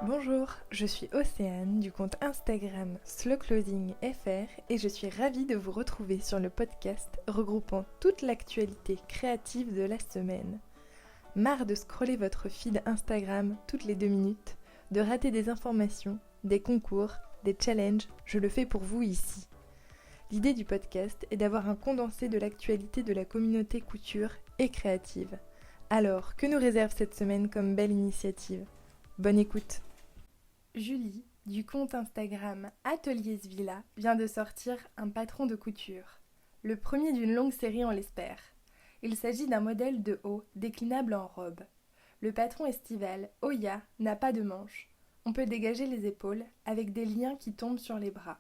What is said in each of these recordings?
Bonjour, je suis Océane du compte Instagram slowclothingfr et je suis ravie de vous retrouver sur le podcast regroupant toute l'actualité créative de la semaine. Marre de scroller votre feed Instagram toutes les 2 minutes, de rater des informations, des concours, des challenges, je le fais pour vous ici. L'idée du podcast est d'avoir un condensé de l'actualité de la communauté couture et créative. Alors, que nous réserve cette semaine comme belle initiative ? Bonne écoute. Julie, du compte Instagram Ateliers Villa, vient de sortir un patron de couture. Le premier d'une longue série, on l'espère. Il s'agit d'un modèle de haut déclinable en robe. Le patron estival, Oya, n'a pas de manches. On peut dégager les épaules avec des liens qui tombent sur les bras.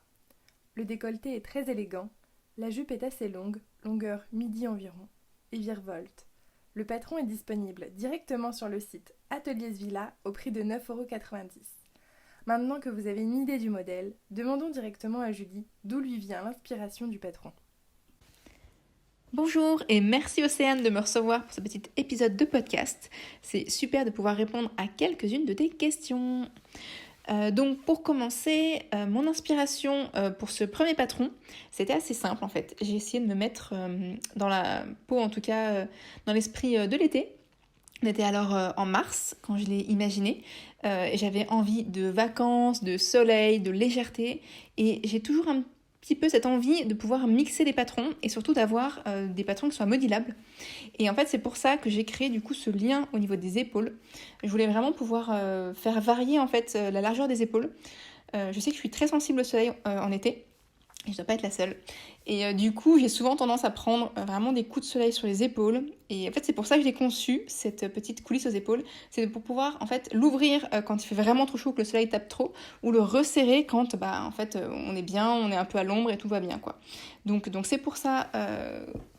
Le décolleté est très élégant. La jupe est assez longue, longueur midi environ, et virevolte. Le patron est disponible directement sur le site Ateliers Villa au prix de 9,90€. Maintenant que vous avez une idée du modèle, demandons directement à Julie d'où lui vient l'inspiration du patron. Bonjour et merci Océane de me recevoir pour ce petit épisode de podcast. C'est super de pouvoir répondre à quelques-unes de tes questions. Donc pour commencer, mon inspiration pour ce premier patron, c'était assez simple en fait. J'ai essayé de me mettre dans la peau, en tout cas dans l'esprit de l'été. On était alors en mars quand je l'ai imaginé. Et j'avais envie de vacances, de soleil, de légèreté. Et j'ai toujours un petit peu cette envie de pouvoir mixer les patrons et surtout d'avoir des patrons qui soient modulables. Et en fait, c'est pour ça que j'ai créé du coup ce lien au niveau des épaules. Je voulais vraiment pouvoir faire varier en fait la largeur des épaules. Je sais que je suis très sensible au soleil en été. Et je dois pas être la seule. Et du coup, j'ai souvent tendance à prendre vraiment des coups de soleil sur les épaules. Et en fait, c'est pour ça que j'ai conçu cette petite coulisse aux épaules. C'est pour pouvoir en fait l'ouvrir quand il fait vraiment trop chaud, que le soleil tape trop, ou le resserrer quand en fait on est bien, on est un peu à l'ombre et tout va bien quoi. Donc c'est pour ça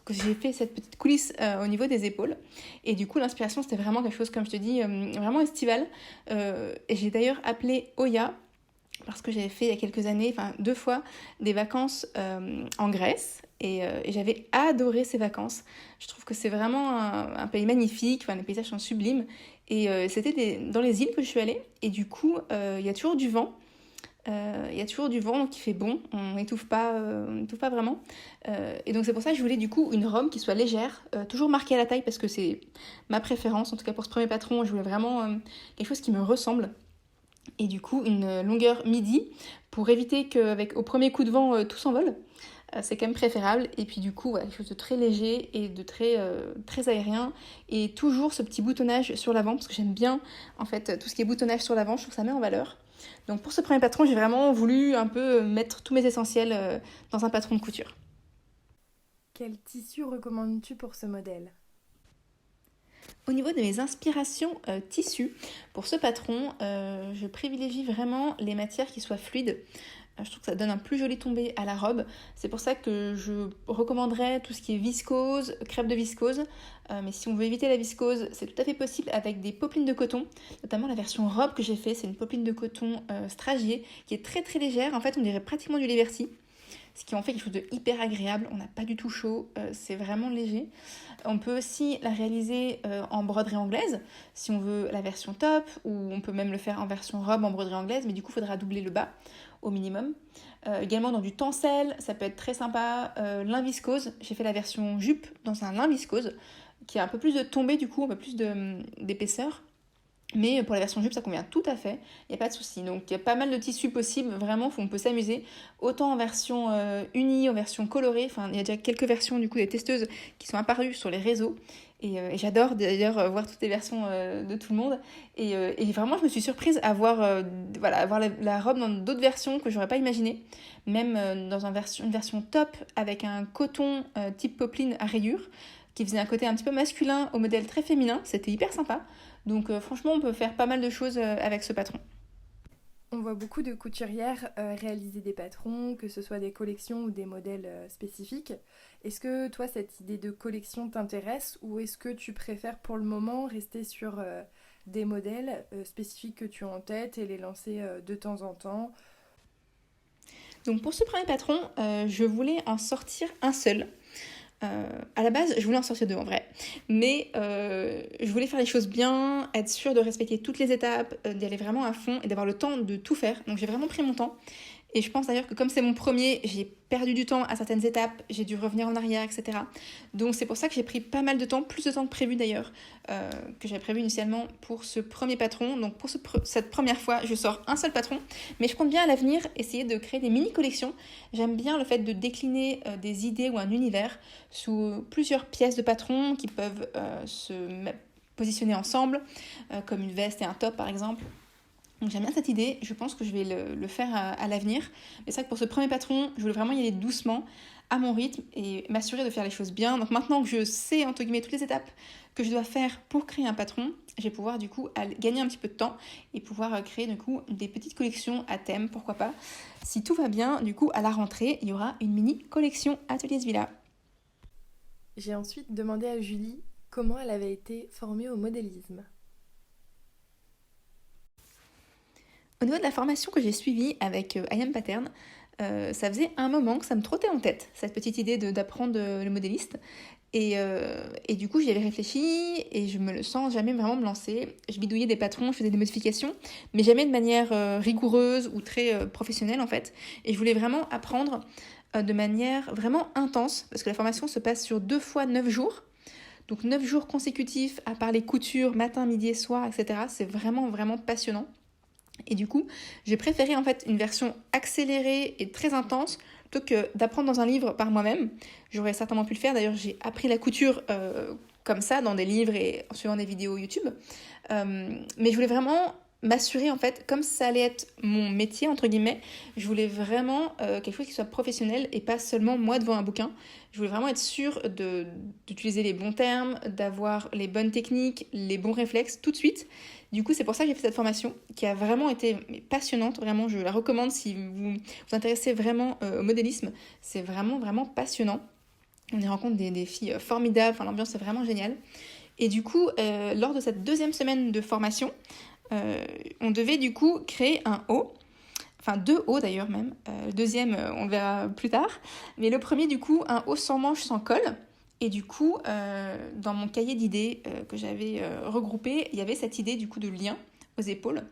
que j'ai fait cette petite coulisse au niveau des épaules. Et du coup, l'inspiration c'était vraiment quelque chose, comme je te dis, vraiment estival. Et j'ai d'ailleurs appelé Oya, parce que j'avais fait il y a quelques années, 2 fois, des vacances en Grèce et j'avais adoré ces vacances. Je trouve que c'est vraiment un pays magnifique, les paysages sont sublimes et c'était dans les îles que je suis allée et du coup il y a toujours du vent. Il y a toujours du vent, donc il fait bon, on n'étouffe pas vraiment. Et donc c'est pour ça que je voulais du coup une robe qui soit légère, toujours marquée à la taille parce que c'est ma préférence, en tout cas pour ce premier patron, je voulais vraiment quelque chose qui me ressemble. Et du coup une longueur midi pour éviter qu'au premier coup de vent tout s'envole. C'est quand même préférable. Et puis du coup, quelque chose de très léger et de très aérien. Et toujours ce petit boutonnage sur l'avant, parce que j'aime bien en fait tout ce qui est boutonnage sur l'avant, je trouve que ça met en valeur. Donc pour ce premier patron, j'ai vraiment voulu un peu mettre tous mes essentiels dans un patron de couture. Quel tissu recommandes-tu pour ce modèle ? Au niveau de mes inspirations tissus, pour ce patron, je privilégie vraiment les matières qui soient fluides. Je trouve que ça donne un plus joli tombé à la robe. C'est pour ça que je recommanderais tout ce qui est viscose, crêpe de viscose. Mais si on veut éviter la viscose, c'est tout à fait possible avec des popelines de coton. Notamment la version robe que j'ai fait, c'est une popeline de coton stragier qui est très très légère. En fait, on dirait pratiquement du Liberty. Ce qui en fait quelque chose de hyper agréable. On n'a pas du tout chaud, c'est vraiment léger. On peut aussi la réaliser en broderie anglaise, si on veut la version top, ou on peut même le faire en version robe en broderie anglaise, mais du coup il faudra doubler le bas au minimum. Également dans du tencel, ça peut être très sympa. Lin viscose, j'ai fait la version jupe dans un lin viscose, qui a un peu plus de tombée du coup, un peu plus d'épaisseur. Mais pour la version jupe, ça convient tout à fait, il n'y a pas de souci. Donc il y a pas mal de tissus possibles, vraiment, on peut s'amuser. Autant en version unie, en version colorée, il y a déjà quelques versions du coup des testeuses qui sont apparues sur les réseaux. Et j'adore d'ailleurs voir toutes les versions de tout le monde. Et vraiment, je me suis surprise à voir, avoir la robe dans d'autres versions que j'aurais pas imaginé. Même dans une version top avec un coton type popeline à rayures, qui faisait un côté un petit peu masculin au modèle très féminin. C'était hyper sympa. Donc franchement, on peut faire pas mal de choses avec ce patron. On voit beaucoup de couturières réaliser des patrons, que ce soit des collections ou des modèles spécifiques. Est-ce que toi, cette idée de collection t'intéresse ou est-ce que tu préfères pour le moment rester sur des modèles spécifiques que tu as en tête et les lancer de temps en temps ? Donc pour ce premier patron, je voulais en sortir un seul. À la base, je voulais en sortir 2 en vrai, mais je voulais faire les choses bien, être sûre de respecter toutes les étapes, d'y aller vraiment à fond et d'avoir le temps de tout faire. Donc j'ai vraiment pris mon temps. Et je pense d'ailleurs que comme c'est mon premier, j'ai perdu du temps à certaines étapes, j'ai dû revenir en arrière, etc. Donc c'est pour ça que j'ai pris pas mal de temps, plus de temps que prévu d'ailleurs, que j'avais prévu initialement pour ce premier patron. Donc pour cette première fois, je sors un seul patron, mais je compte bien à l'avenir essayer de créer des mini-collections. J'aime bien le fait de décliner des idées ou un univers sous plusieurs pièces de patron qui peuvent positionner ensemble, comme une veste et un top par exemple. Donc j'aime bien cette idée, je pense que je vais le faire à l'avenir. Mais c'est vrai que pour ce premier patron, je voulais vraiment y aller doucement, à mon rythme, et m'assurer de faire les choses bien. Donc maintenant que je sais, entre guillemets, toutes les étapes que je dois faire pour créer un patron, je vais pouvoir du coup gagner un petit peu de temps et pouvoir créer du coup des petites collections à thème, pourquoi pas. Si tout va bien, du coup à la rentrée, il y aura une mini collection Atelier Villa. J'ai ensuite demandé à Julie comment elle avait été formée au modélisme. Au niveau de la formation que j'ai suivie avec I Am Pattern, ça faisait un moment que ça me trottait en tête, cette petite idée d'apprendre le modéliste. Et du coup, j'y avais réfléchi et je me le sens jamais vraiment me lancer. Je bidouillais des patrons, je faisais des modifications, mais jamais de manière rigoureuse ou très professionnelle en fait. Et je voulais vraiment apprendre de manière vraiment intense, parce que la formation se passe sur 2 fois 9 jours. Donc 9 jours consécutifs à parler couture, matin, midi et soir, etc. C'est vraiment, vraiment passionnant. Et du coup, j'ai préféré en fait une version accélérée et très intense plutôt que d'apprendre dans un livre par moi-même. J'aurais certainement pu le faire. D'ailleurs, j'ai appris la couture comme ça dans des livres et en suivant des vidéos YouTube. Mais je voulais vraiment m'assurer en fait, comme ça allait être mon métier entre guillemets, je voulais vraiment quelque chose qui soit professionnel et pas seulement moi devant un bouquin. Je voulais vraiment être sûre d'utiliser les bons termes, d'avoir les bonnes techniques, les bons réflexes tout de suite. Du coup, c'est pour ça que j'ai fait cette formation qui a vraiment été passionnante. Vraiment, je la recommande si vous vous intéressez vraiment au modélisme. C'est vraiment, vraiment passionnant. On y rencontre des filles formidables. Enfin, l'ambiance est vraiment géniale. Et du coup, lors de cette 2e semaine de formation, on devait du coup créer un haut. Enfin, 2 hauts d'ailleurs même. Le deuxième, on le verra plus tard. Mais le premier, du coup, un haut sans manche, sans col. Et du coup, dans mon cahier d'idées que j'avais regroupé, il y avait cette idée du coup de lien aux épaules.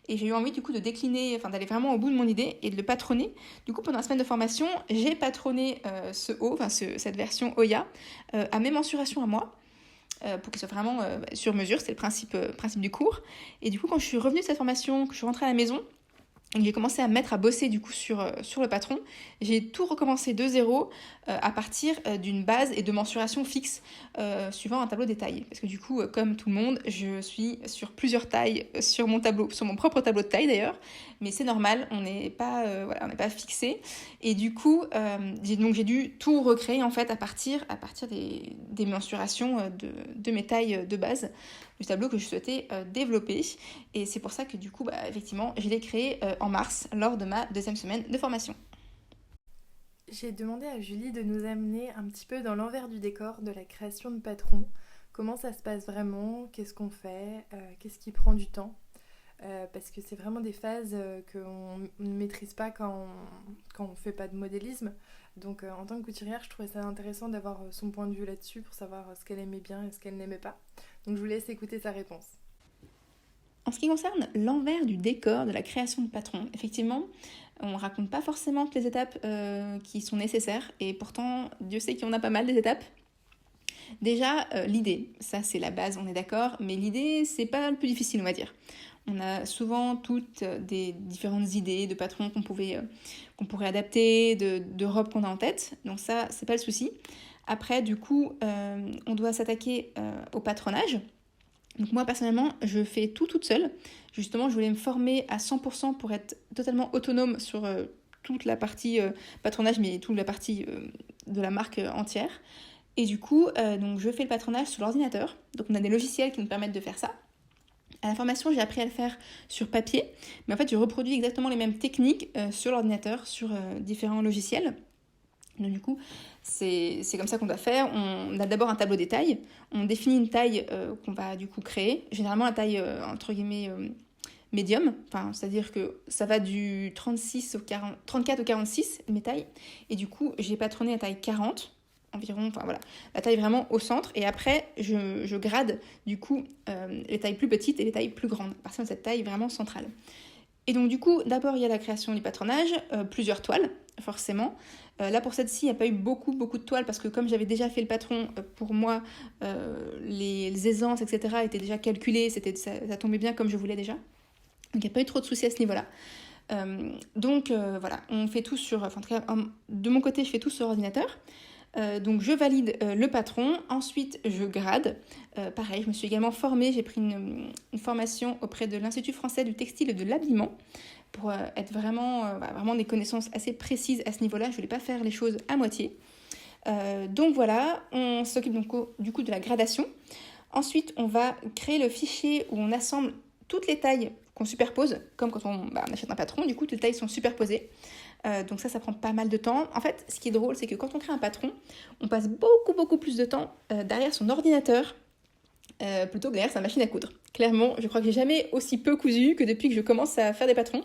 Et j'ai eu envie du coup de décliner, enfin d'aller vraiment au bout de mon idée et de le patronner. Du coup, pendant la semaine de formation, j'ai patronné ce haut, enfin cette version Oya, à mes mensurations à moi. Pour qu'il soit vraiment sur mesure, c'est le principe du cours. Et du coup, quand je suis revenue de cette formation, que je suis rentrée à la maison, j'ai commencé à me mettre à bosser du coup sur le patron. J'ai tout recommencé de zéro à partir d'une base et de mensuration fixe suivant un tableau des tailles. Parce que du coup, comme tout le monde, je suis sur plusieurs tailles sur mon tableau, sur mon propre tableau de taille d'ailleurs. Mais c'est normal, on n'est pas, on n'est pas fixé. Et du coup, j'ai dû tout recréer en fait à partir des mensurations de mes tailles de base du tableau que je souhaitais développer. Et c'est pour ça que du coup, effectivement, je l'ai créé en mars lors de ma 2e semaine de formation. J'ai demandé à Julie de nous amener un petit peu dans l'envers du décor de la création de patron. Comment ça se passe vraiment, qu'est-ce qu'on fait, qu'est-ce qui prend du temps. Parce que c'est vraiment des phases qu'on ne maîtrise pas quand on ne fait pas de modélisme. Donc en tant que couturière, je trouvais ça intéressant d'avoir son point de vue là-dessus pour savoir ce qu'elle aimait bien et ce qu'elle n'aimait pas. Donc je vous laisse écouter sa réponse. En ce qui concerne l'envers du décor de la création de patron, effectivement, on ne raconte pas forcément toutes les étapes qui sont nécessaires, et pourtant, Dieu sait qu'il y en a pas mal des étapes. Déjà, l'idée, ça c'est la base, on est d'accord, mais l'idée, c'est pas le plus difficile, on va dire. On a souvent toutes des différentes idées de patrons qu'on pourrait adapter, de robes qu'on a en tête, donc ça, c'est pas le souci. Après, du coup, on doit s'attaquer au patronage. Donc moi, personnellement, je fais tout toute seule. Justement, je voulais me former à 100% pour être totalement autonome sur toute la partie patronage, mais toute la partie de la marque entière. Et du coup, donc je fais le patronage sur l'ordinateur. Donc on a des logiciels qui nous permettent de faire ça. À la formation, j'ai appris à le faire sur papier, mais en fait, je reproduis exactement les mêmes techniques sur l'ordinateur, sur différents logiciels. Donc du coup, c'est comme ça qu'on doit faire. On a d'abord un tableau des tailles. On définit une taille qu'on va du coup créer. Généralement, la taille, entre guillemets, médium. Enfin, c'est-à-dire que ça va du 34 au 46, mes tailles. Et du coup, j'ai patronné la taille 40. environ, enfin voilà, la taille vraiment au centre. Et après, je grade du coup les tailles plus petites et les tailles plus grandes, à partir de cette taille vraiment centrale. Et donc du coup, d'abord il y a la création du patronage, plusieurs toiles, forcément. Là pour celle-ci, il n'y a pas eu beaucoup de toiles parce que comme j'avais déjà fait le patron, pour moi, les aisances, etc. étaient déjà calculées, ça tombait bien comme je voulais déjà. Donc il n'y a pas eu trop de soucis à ce niveau-là. Voilà, on fait tout sur... Enfin, en tout cas, de mon côté, je fais tout sur ordinateur. Donc je valide le patron, ensuite je grade. Pareil, je me suis également formée, j'ai pris une formation auprès de l'Institut français du textile et de l'habillement pour être vraiment des connaissances assez précises à ce niveau-là. Je ne voulais pas faire les choses à moitié. Donc voilà, on s'occupe donc du coup de la gradation. Ensuite, on va créer le fichier où on assemble toutes les tailles qu'on superpose, comme quand on achète un patron, du coup toutes les tailles sont superposées. Donc ça prend pas mal de temps. En fait, ce qui est drôle, c'est que quand on crée un patron, on passe beaucoup plus de temps derrière son ordinateur plutôt que derrière sa machine à coudre. Clairement, je crois que j'ai jamais aussi peu cousu que depuis que je commence à faire des patrons.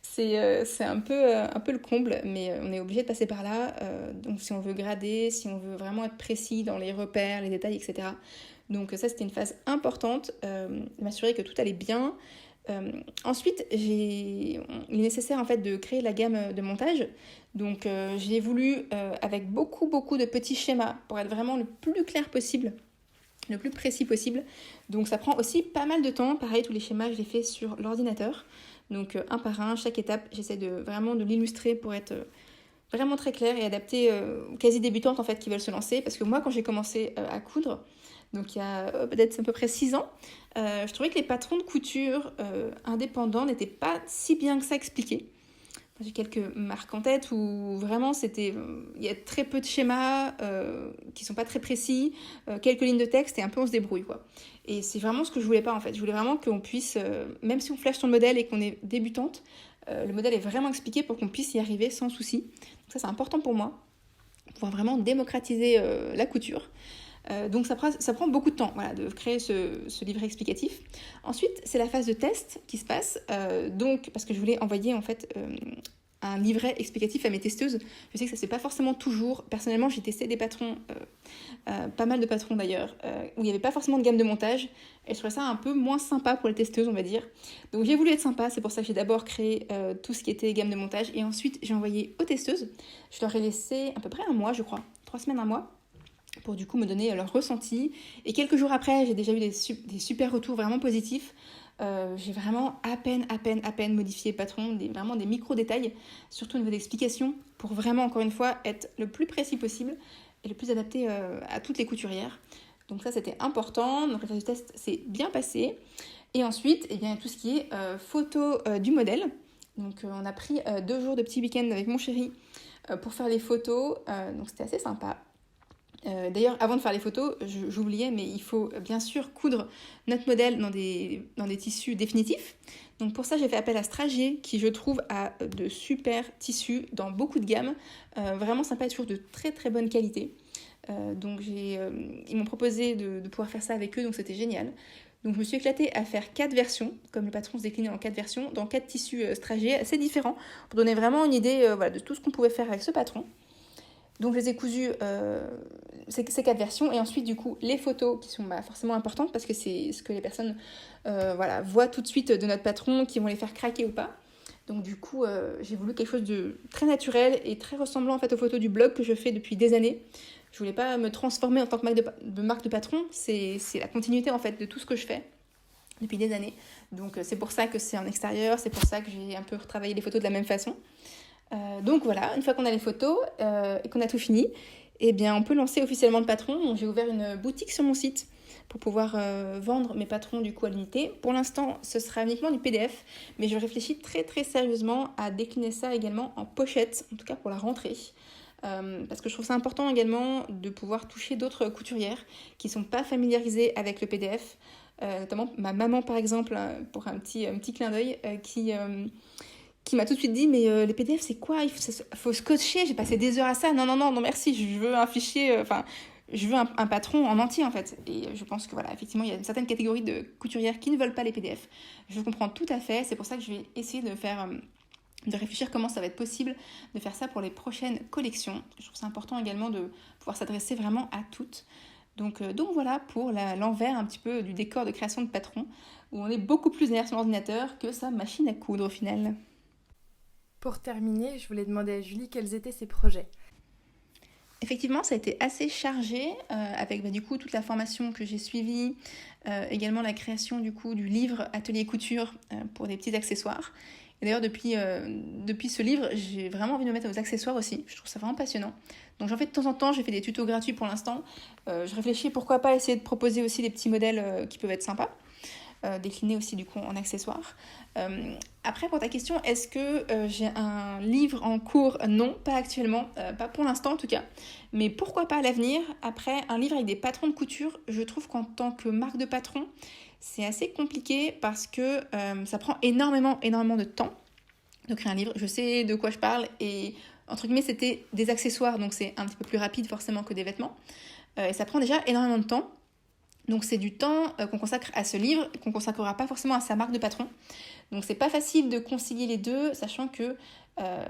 C'est un peu le comble, mais on est obligé de passer par là. Donc si on veut grader, si on veut vraiment être précis dans les repères, les détails, etc. Donc ça, c'était une phase importante, m'assurer que tout allait bien. Ensuite, il est nécessaire en fait de créer la gamme de montage. Donc j'ai voulu avec beaucoup de petits schémas pour être vraiment le plus clair possible, le plus précis possible. Donc ça prend aussi pas mal de temps. Pareil, tous les schémas, je les fais sur l'ordinateur. Donc un par un, chaque étape, j'essaie vraiment de l'illustrer pour être vraiment très clair et adapté aux quasi débutantes en fait qui veulent se lancer. Parce que moi, quand j'ai commencé à coudre, donc il y a peut-être à peu près 6 ans, je trouvais que les patrons de couture indépendants n'étaient pas si bien que ça expliqués. J'ai quelques marques en tête où vraiment il y a très peu de schémas qui sont pas très précis, quelques lignes de texte et un peu on se débrouille quoi. Et c'est vraiment ce que je voulais pas en fait. Je voulais vraiment qu'on puisse, même si on flash sur le modèle et qu'on est débutante, le modèle est vraiment expliqué pour qu'on puisse y arriver sans souci. Donc ça c'est important pour moi, pour pouvoir vraiment démocratiser la couture. Donc ça prend beaucoup de temps de créer ce livret explicatif. Ensuite, c'est la phase de test qui se passe. Donc, parce que je voulais envoyer en fait un livret explicatif à mes testeuses. Je sais que ça se fait pas forcément toujours. Personnellement, j'ai testé des patrons, pas mal de patrons d'ailleurs, où il n'y avait pas forcément de gamme de montage. Et je trouvais ça un peu moins sympa pour les testeuses, on va dire. Donc j'ai voulu être sympa, c'est pour ça que j'ai d'abord créé tout ce qui était gamme de montage. Et ensuite, j'ai envoyé aux testeuses. Je leur ai laissé à peu près un mois, je crois. 3 semaines, un mois. Pour du coup me donner leur ressenti. Et quelques jours après, j'ai déjà eu des super retours vraiment positifs. J'ai vraiment à peine modifié le patron, vraiment des micro-détails, surtout au niveau d'explication, pour vraiment, encore une fois, être le plus précis possible et le plus adapté à toutes les couturières. Donc ça, c'était important. Donc la phase de test s'est bien passée. Et ensuite, tout ce qui est photo du modèle. Donc on a pris 2 jours de petit week-end avec mon chéri pour faire les photos. Donc c'était assez sympa. D'ailleurs, avant de faire les photos, j'oubliais, mais il faut bien sûr coudre notre modèle dans des tissus définitifs. Donc pour ça, j'ai fait appel à Strager, qui je trouve a de super tissus dans beaucoup de gammes, vraiment sympa et toujours de très très bonne qualité. Donc ils m'ont proposé de pouvoir faire ça avec eux, donc c'était génial. Donc je me suis éclatée à faire 4 versions, comme le patron se déclinait en 4 versions, dans 4 tissus Strager assez différents, pour donner vraiment une idée de tout ce qu'on pouvait faire avec ce patron. Donc je les ai cousus ces 4 versions et ensuite du coup les photos qui sont forcément importantes parce que c'est ce que les personnes voient tout de suite de notre patron, qui vont les faire craquer ou pas. Donc du coup j'ai voulu quelque chose de très naturel et très ressemblant en fait aux photos du blog que je fais depuis des années. Je voulais pas me transformer en tant que marque de patron, c'est la continuité en fait de tout ce que je fais depuis des années. Donc c'est pour ça que c'est en extérieur, c'est pour ça que j'ai un peu retravaillé les photos de la même façon. Donc voilà, une fois qu'on a les photos et qu'on a tout fini, on peut lancer officiellement le patron. Donc, j'ai ouvert une boutique sur mon site pour pouvoir vendre mes patrons du coup à l'unité. Pour l'instant, ce sera uniquement du PDF, mais je réfléchis très très sérieusement à décliner ça également en pochette, en tout cas pour la rentrée. Parce que je trouve ça important également de pouvoir toucher d'autres couturières qui ne sont pas familiarisées avec le PDF. Notamment ma maman par exemple, pour un petit clin d'œil, qui m'a tout de suite dit mais les PDF c'est quoi, il faut scotcher, j'ai passé des heures à ça, non merci, je veux un fichier, je veux un patron en entier en fait. Et je pense que effectivement il y a une certaine catégorie de couturières qui ne veulent pas les PDF. Je comprends tout à fait, c'est pour ça que je vais essayer de faire de réfléchir comment ça va être possible de faire ça pour les prochaines collections. Je trouve ça important également de pouvoir s'adresser vraiment à toutes. Donc voilà pour l'envers un petit peu du décor de création de Patron, où on est beaucoup plus derrière son ordinateur que sa machine à coudre au final. Pour terminer, je voulais demander à Julie quels étaient ses projets. Effectivement, ça a été assez chargé avec du coup toute la formation que j'ai suivie, également la création du coup du livre Atelier Couture pour des petits accessoires. Et d'ailleurs, depuis ce livre, j'ai vraiment envie de me mettre aux accessoires aussi. Je trouve ça vraiment passionnant. Donc j'en fais de temps en temps, j'ai fait des tutos gratuits pour l'instant. Je réfléchis pourquoi pas essayer de proposer aussi des petits modèles qui peuvent être sympas. Déclinés aussi du coup en accessoires. Après pour ta question, est-ce que j'ai un livre en cours? Non, pas actuellement, pas pour l'instant en tout cas. Mais pourquoi pas à l'avenir? Après, un livre avec des patrons de couture, je trouve qu'en tant que marque de patron, c'est assez compliqué parce que ça prend énormément de temps de créer un livre. Je sais de quoi je parle et entre guillemets c'était des accessoires, donc c'est un petit peu plus rapide forcément que des vêtements. Et ça prend déjà énormément de temps. Donc c'est du temps qu'on consacre à ce livre, qu'on consacrera pas forcément à sa marque de patron. Donc c'est pas facile de concilier les deux, sachant que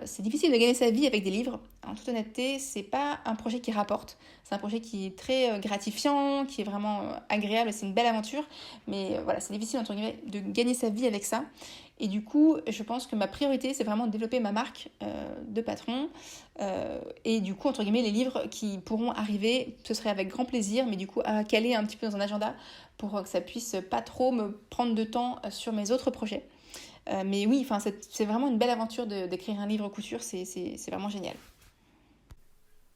c'est difficile de gagner sa vie avec des livres. En toute honnêteté, c'est pas un projet qui rapporte. C'est un projet qui est très gratifiant, qui est vraiment agréable, c'est une belle aventure. Mais voilà, c'est difficile entre guillemets de gagner sa vie avec ça. Et du coup, je pense que ma priorité, c'est vraiment de développer ma marque de patron. Et du coup, entre guillemets, les livres qui pourront arriver, ce serait avec grand plaisir, mais du coup, à caler un petit peu dans un agenda pour que ça puisse pas trop me prendre de temps sur mes autres projets. Mais oui, c'est vraiment une belle aventure d'écrire un livre couture, c'est vraiment génial.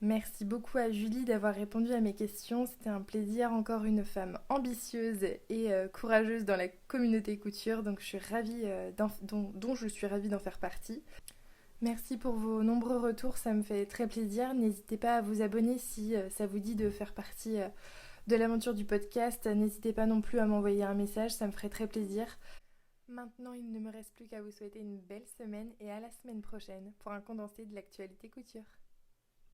Merci beaucoup à Julie d'avoir répondu à mes questions. C'était un plaisir, encore une femme ambitieuse et courageuse dans la communauté couture, donc je suis ravie dont je suis ravie d'en faire partie. Merci pour vos nombreux retours, ça me fait très plaisir. N'hésitez pas à vous abonner si ça vous dit de faire partie de l'aventure du podcast. N'hésitez pas non plus à m'envoyer un message, ça me ferait très plaisir. Maintenant, il ne me reste plus qu'à vous souhaiter une belle semaine et à la semaine prochaine pour un condensé de l'actualité couture.